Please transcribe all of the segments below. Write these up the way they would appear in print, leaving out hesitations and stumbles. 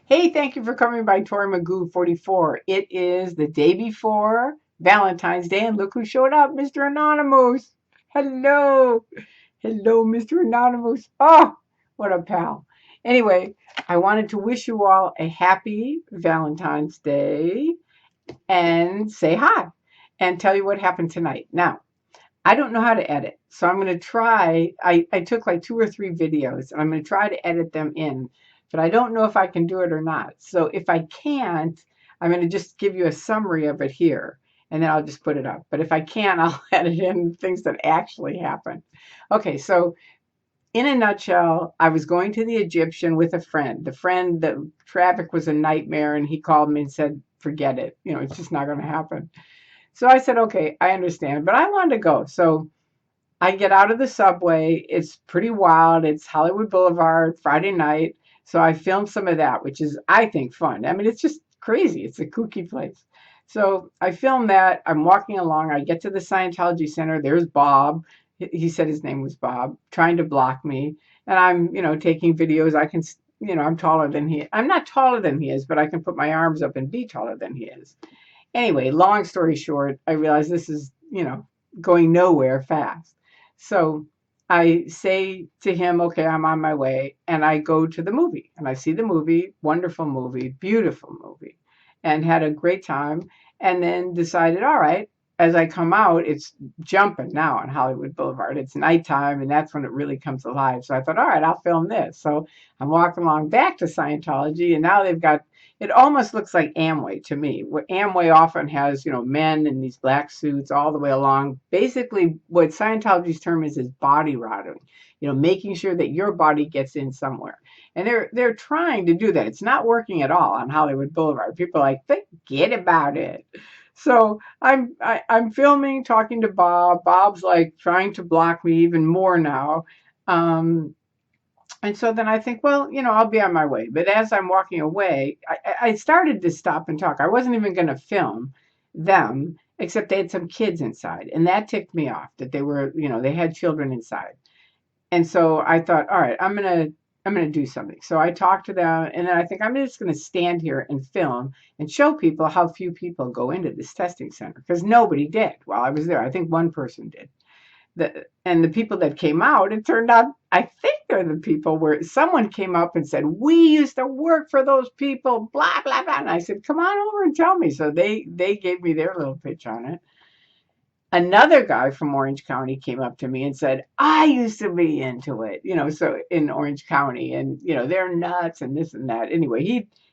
Hey, thank you for coming by Tory Magoo 44. It is the day before Valentine's Day, and look who showed up, Mr. Anonymous. Hello. Hello, Mr. Anonymous. Oh, what a pal. Anyway, I wanted to wish you all a happy Valentine's Day and say hi and tell you what happened tonight. Now, I don't know how to edit. So I'm going to try. I took like 2 or 3 videos and I'm going to try to edit them in, but I don't know if I can do it or not. So if I can't, I'm going to just give you a summary of it here and then I'll just put it up. But if I can, I'll edit in things that actually happened. Okay, so in a nutshell, I was going to the Egyptian with a friend. The traffic was a nightmare and he called me and said, forget it. It's just not going to happen. So I said, okay, I understand, but I wanted to go. So I get out of the subway. It's pretty wild. It's Hollywood Boulevard, Friday night. So I filmed some of that, which is, I think, fun. I mean, it's just crazy. It's a kooky place. So I filmed that. I'm walking along. I get to the Scientology Center. There's Bob. He said his name was Bob, trying to block me. And I'm, taking videos. I can, I'm taller than he is. I'm not taller than he is, but I can put my arms up and be taller than he is. Anyway, long story short, I realized this is, going nowhere fast. So I say to him, okay, I'm on my way. And I go to the movie and I see the movie, wonderful movie, beautiful movie, and had a great time. And then decided, all right, as I come out, it's jumping now on Hollywood Boulevard. It's nighttime and that's when it really comes alive. So I thought, all right, I'll film this. So I'm walking along back to Scientology and now they've got it almost looks like Amway to me. Where Amway often has, men in these black suits all the way along. Basically, what Scientology's term is body rotting. Making sure that your body gets in somewhere. And they're trying to do that. It's not working at all on Hollywood Boulevard. People are like, forget about it. So I'm filming, talking to Bob. Bob's like trying to block me even more now. Um, and so then I think, well, I'll be on my way. But as I'm walking away, I started to stop and talk. I wasn't even going to film them, except they had some kids inside. And that ticked me off that they were, they had children inside. And so I thought, all right, I'm gonna do something. So I talked to them, and then I think I'm just gonna stand here and film and show people how few people go into this testing center because nobody did while I was there. I think one person did the people that came out, it turned out, I think they're the people where someone came up and said, we used to work for those people, blah, blah, blah. And I said, come on over and tell me. So they gave me their little pitch on it. Another guy from Orange County came up to me and said, I used to be into it, so in Orange County and, they're nuts and this and that. Anyway,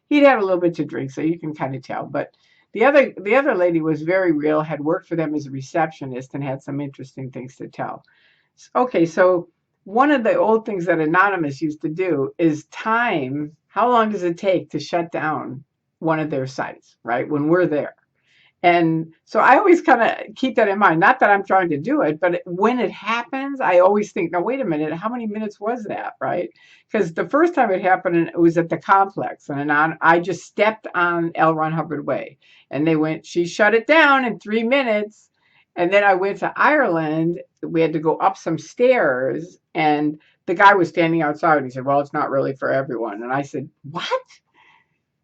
he'd had a little bit to drink, so you can kind of tell. But the other lady was very real, had worked for them as a receptionist and had some interesting things to tell. Okay, so one of the old things that Anonymous used to do is time how long does it take to shut down one of their sites, right? When we're there. And so I always kind of keep that in mind. Not that I'm trying to do it, but when it happens, I always think, now, wait a minute, how many minutes was that, right? Because the first time it happened, it was at the complex. And I just stepped on L. Ron Hubbard Way. And she shut it down in 3 minutes. And then I went to Ireland. We had to go up some stairs. And the guy was standing outside. And he said, well, it's not really for everyone. And I said, what?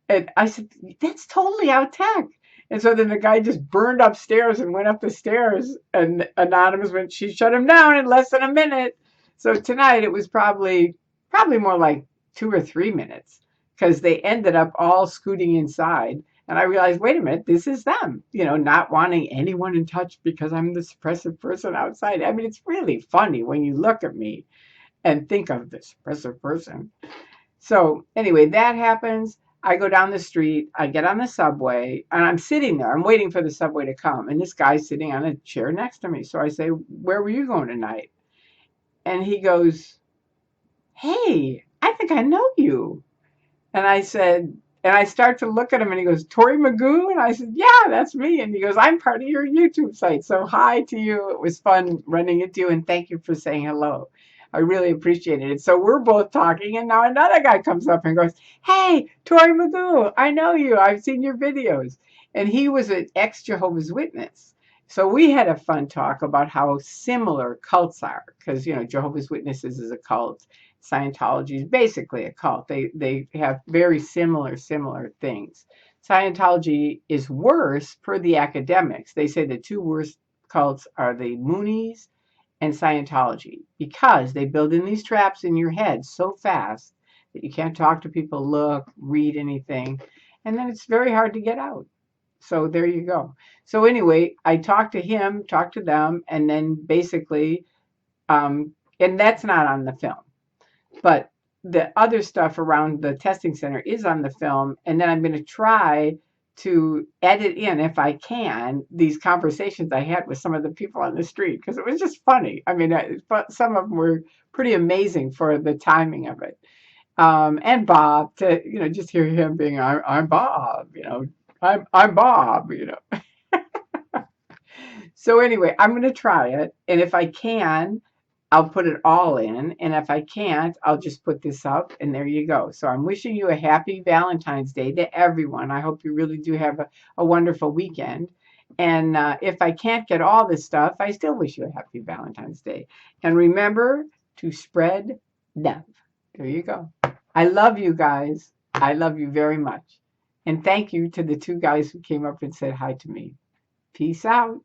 And I said, that's totally out tech. And so then the guy just burned upstairs and went up the stairs. And Anonymous went, she shut him down in less than a minute. So tonight it was probably more like 2 or 3 minutes because they ended up all scooting inside. And I realized, wait a minute, this is them, not wanting anyone in touch because I'm the suppressive person outside. I mean, it's really funny when you look at me and think of the suppressive person. So anyway, that happens. I go down the street, I get on the subway, and I'm sitting there. I'm waiting for the subway to come. And this guy's sitting on a chair next to me. So I say, where were you going tonight? And he goes, hey, I think I know you. And I said, and I start to look at him and he goes, Tory Magoo? And I said, yeah, that's me. And he goes, I'm part of your YouTube site. So hi to you. It was fun running into you. And thank you for saying hello. I really appreciated it. So we're both talking. And now another guy comes up and goes, hey, Tory Magoo, I know you. I've seen your videos. And he was an ex-Jehovah's Witness. So we had a fun talk about how similar cults are. Because, Jehovah's Witnesses is a cult. Scientology is basically a cult. They have very similar things. Scientology is worse per the academics. They say the two worst cults are the Moonies and Scientology because they build in these traps in your head so fast that you can't talk to people, look, read anything, and then it's very hard to get out. So there you go. So anyway, I talked to him, talked to them, and then basically, and that's not on the film, but the other stuff around the testing center is on the film, and then I'm going to try to edit in, if I can, these conversations I had with some of the people on the street because it was just funny. I mean, but some of them were pretty amazing for the timing of it. And Bob, to just hear him being, I'm Bob, I'm Bob, So anyway, I'm going to try it, and if I can, I'll put it all in, and if I can't, I'll just put this up, and there you go. So I'm wishing you a happy Valentine's Day to everyone. I hope you really do have a wonderful weekend. And if I can't get all this stuff, I still wish you a happy Valentine's Day. And remember to spread love. There you go. I love you guys. I love you very much. And thank you to the two guys who came up and said hi to me. Peace out.